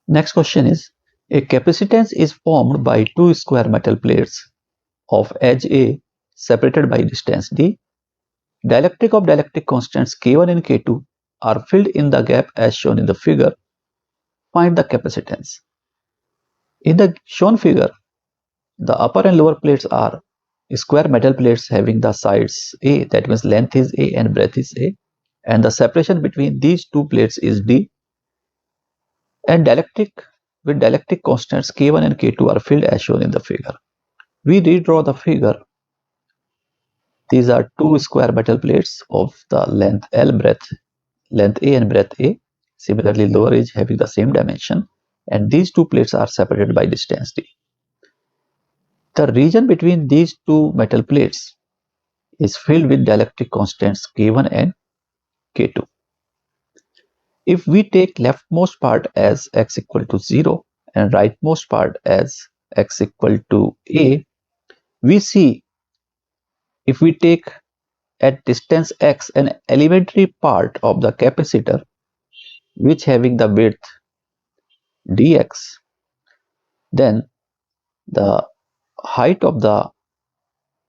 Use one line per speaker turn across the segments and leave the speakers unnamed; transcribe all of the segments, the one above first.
Next question is, a capacitance is formed by two square metal plates of edge A separated by distance d. Dielectric of dielectric constants K1 and K2 are filled in the gap as shown in the figure. Find the capacitance. In the shown figure, the upper and lower plates are square metal plates having the sides A, that means length is A and breadth is A, and the separation between these two plates is d. And dielectric with dielectric constants K1 and K2 are filled as shown in the figure. We redraw the figure. These are two square metal plates of the length L, length A and breadth A. Similarly, lower is having the same dimension, and these two plates are separated by distance d. The region between these two metal plates is filled with dielectric constants K1 and K2. If we take leftmost part as x equal to 0 and rightmost part as x equal to a, we see if we take at distance x an elementary part of the capacitor which having the width dx, then the height of the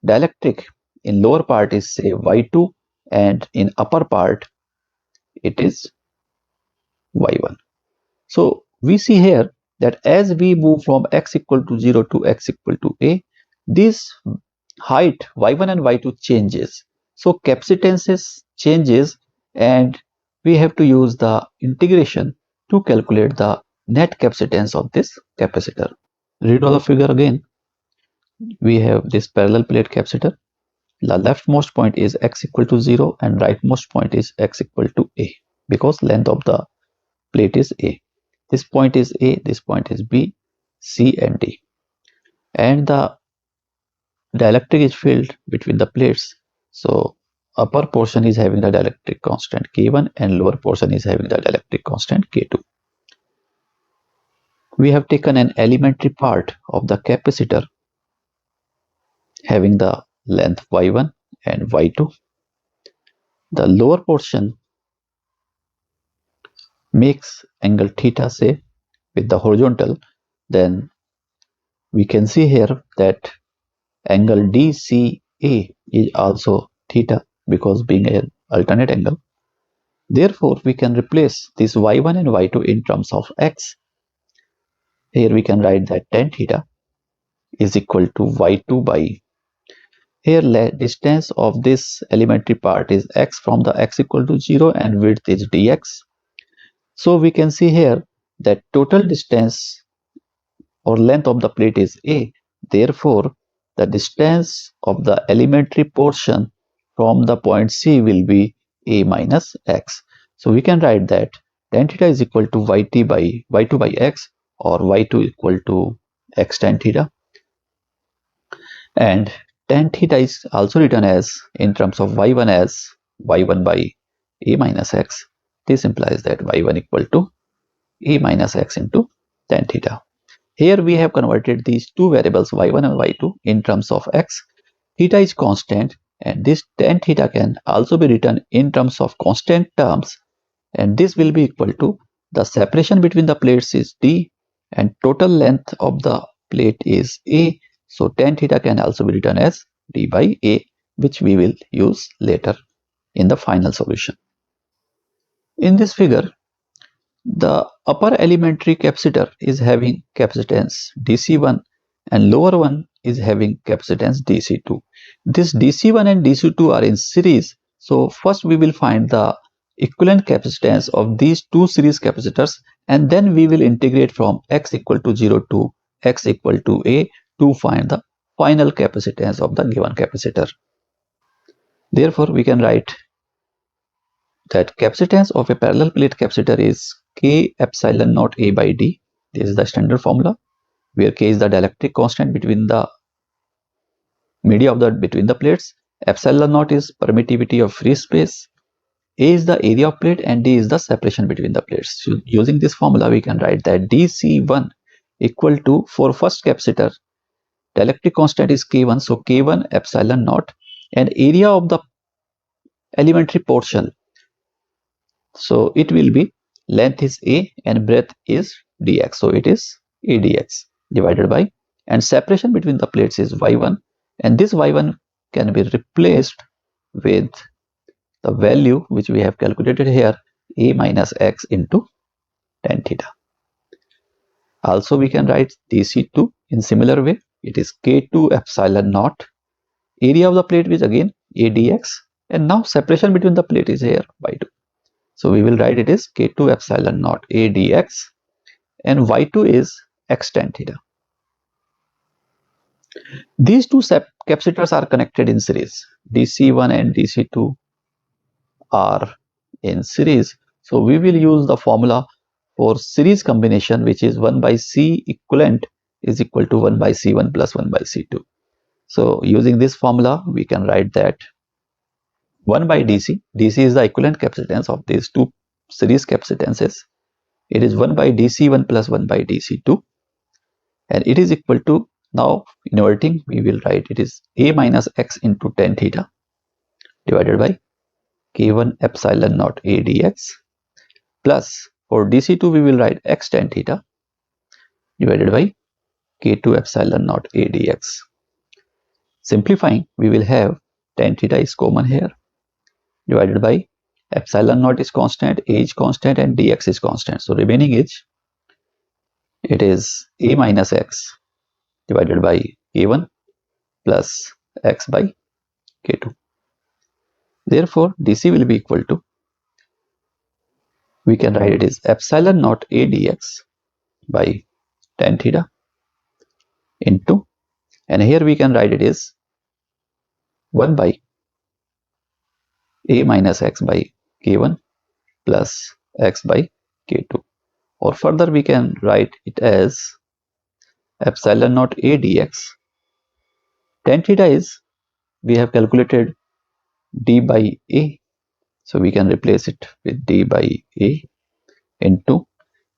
dielectric in lower part is say y2 and in upper part it is y1. So we see here that as we move from x equal to 0 to x equal to a, this height y1 and y2 changes. So capacitances changes, and we have to use the integration to calculate the net capacitance of this capacitor. Redraw the figure again. We have this parallel plate capacitor. The leftmost point is x equal to 0 and rightmost point is x equal to a, because length of the plate is a. This point is A, this point is B, C and D. And the dielectric is filled between the plates. So upper portion is having the dielectric constant K1 and lower portion is having the dielectric constant K2. We have taken an elementary part of the capacitor having the length y1 and y2. The lower portion makes angle theta, say, with the horizontal. Then we can see here that angle DCA is also theta because being an alternate angle. Therefore, we can replace this y1 and y2 in terms of x. Here we can write that tan theta is equal to y2 by, here distance of this elementary part is x from the x equal to 0 and width is dx. So we can see here that total distance or length of the plate is a. Therefore, the distance of the elementary portion from the point C will be a minus x. So we can write that tan theta is equal to y2 by x, or y2 equal to x tan theta. And tan theta is also written as in terms of y1 as y1 by a minus x. This implies that y1 equal to a minus x into tan theta. Here we have converted these two variables y1 and y2 in terms of x. Theta is constant, and this tan theta can also be written in terms of constant terms, and this will be equal to the separation between the plates is d and total length of the plate is a. So tan theta can also be written as d by a, which we will use later in the final solution. In this figure, the upper elementary capacitor is having capacitance DC1 and lower one is having capacitance DC2. This DC1 and DC2 are in series. So first we will find the equivalent capacitance of these two series capacitors, and then we will integrate from x equal to 0 to x equal to a to find the final capacitance of the given capacitor. Therefore, we can write that capacitance of a parallel plate capacitor is K epsilon naught A by D. This is the standard formula, where K is the dielectric constant between the media between the plates. Epsilon naught is permittivity of free space. A is the area of plate and D is the separation between the plates. So using this formula, we can write that DC1 equal to, for first capacitor, dielectric constant is K1, so K1 epsilon naught, and area of the elementary portion, so it will be length is A and breadth is dx. So it is A dx divided by, and separation between the plates is y1, and this y1 can be replaced with the value which we have calculated here, A minus x into tan theta. Also we can write dc2 in similar way. It is k2 epsilon naught. Area of the plate is again A dx, and now separation between the plate is here by 2. So we will write it is k2 epsilon naught A dx, and y2 is x tan theta. These two capacitors are connected in series. DC1 and DC2 are in series. So we will use the formula for series combination, which is 1 by C equivalent is equal to 1 by C1 plus 1 by C2. So using this formula, we can write that 1 by DC, DC is the equivalent capacitance of these two series capacitances. It is 1 by DC1 plus 1 by DC2, and it is equal to, now inverting, we will write it is A minus x into tan theta divided by k1 epsilon naught A dx, plus for DC2 we will write x tan theta divided by k2 epsilon naught A dx. Simplifying, we will have tan theta is common here, divided by epsilon naught is constant, A is constant, and dx is constant. So remaining is, it is A minus x divided by k1 plus x by k2. Therefore, dc will be equal to, we can write it is epsilon naught A dx by tan theta into, and here we can write it is 1 by A minus x by k1 plus x by k2, or further we can write it as epsilon naught A dx. Tan theta is, we have calculated d by A, so we can replace it with d by A into,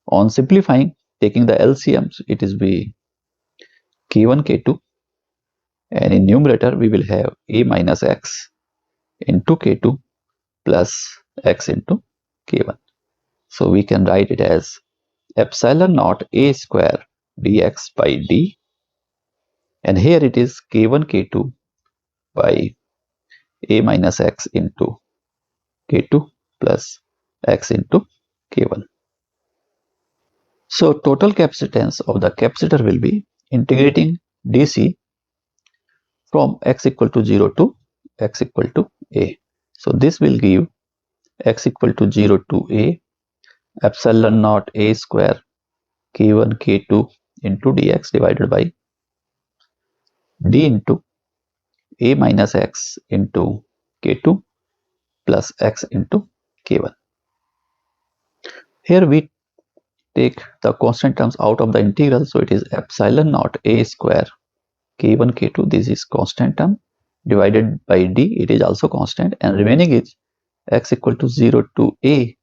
on simplifying, taking the LCM, so it is be k1 k2, and in numerator we will have A minus x into k2 plus x into k1. So we can write it as epsilon naught A square dx by d, and here it is k1 k2 by A minus x into k2 plus x into k1. So total capacitance of the capacitor will be, integrating dc from x equal to 0 to x equal to a. So this will give x equal to 0 to a epsilon naught A square k1 k2 into dx divided by d into A minus x into k2 plus x into k1. Here we take the constant terms out of the integral, so it is epsilon naught A square k1 k2, this is constant term, divided by d, it is also constant, and remaining is x equal to 0 to a,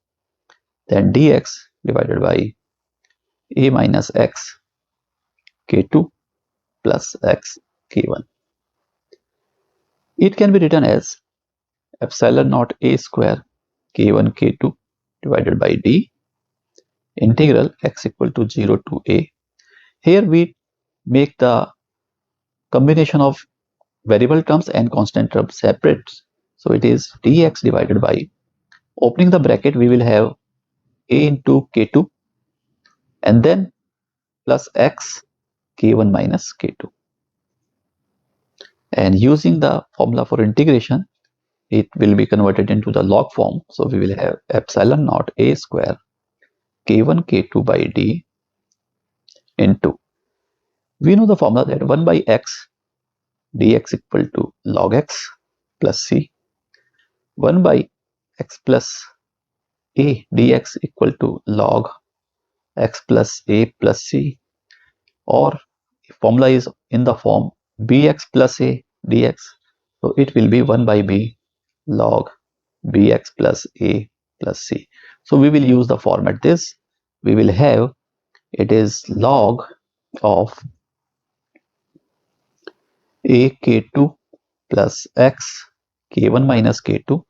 then dx divided by A minus x k2 plus x k1. It can be written as epsilon naught A square k1 k2 divided by d integral x equal to 0 to a. Here we make the combination of variable terms and constant terms separate. So it is dx divided by, opening the bracket, we will have a into k2 and then plus x k1 minus k2. And using the formula for integration, it will be converted into the log form. So we will have epsilon naught A square k1 k2 by d into, we know the formula that 1 by x dx equal to log x plus c, 1 by x plus a dx equal to log x plus a plus c, or formula is in the form bx plus a dx, so it will be 1 by b log bx plus a plus c. So we will use the format this, we will have, it is log of a k2 plus x k1 minus k2,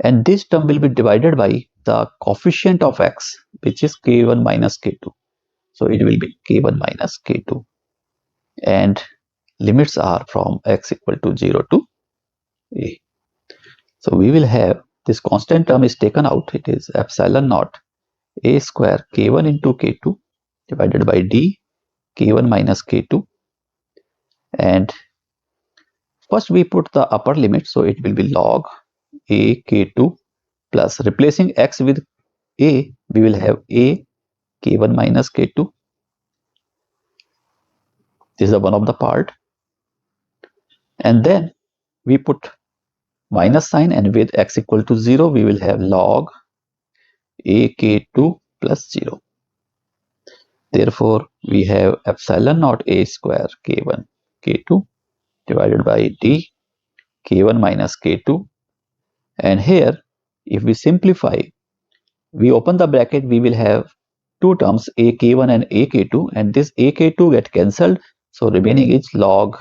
and this term will be divided by the coefficient of x, which is k1 minus k2. So it will be k1 minus k2. And limits are from x equal to 0 to a. So we will have this constant term is taken out. It is epsilon naught a square k1 into k2 divided by d k1 minus k2. And first we put the upper limit, so it will be log a k2 plus replacing x with a, we will have a k1 minus k2. This is the one of the part. And then we put minus sign, and with x equal to 0, we will have log a k2 plus 0. Therefore, we have epsilon naught a square k1 k2 divided by d k1 minus k2. And here, if we simplify, we open the bracket, we will have two terms a k1 and a k2, and this a k2 get cancelled. So remaining is log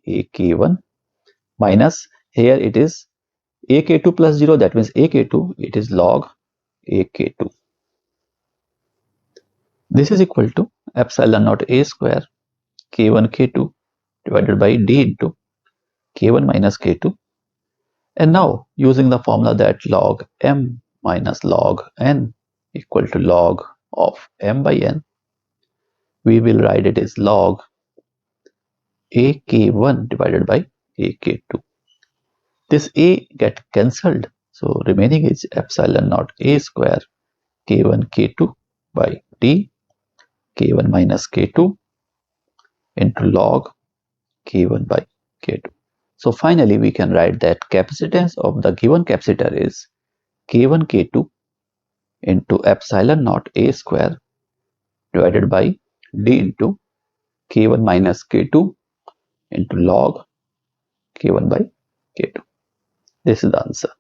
a k1 minus, here it is a k2 plus 0, that means a k2, it is log a k2. This is equal to epsilon naught a square k1 k2 divided by d into k1 minus k2. And now using the formula that log m minus log n equal to log of m by n, we will write it as log a k1 divided by a k2. This a get cancelled, so remaining is epsilon naught a square k1 k2 by d k1 minus k2 into log k1 by k2. So finally we can write that capacitance of the given capacitor is k1 k2 into epsilon naught a square divided by d into k1 minus k2 into log k1 by k2. This is the answer.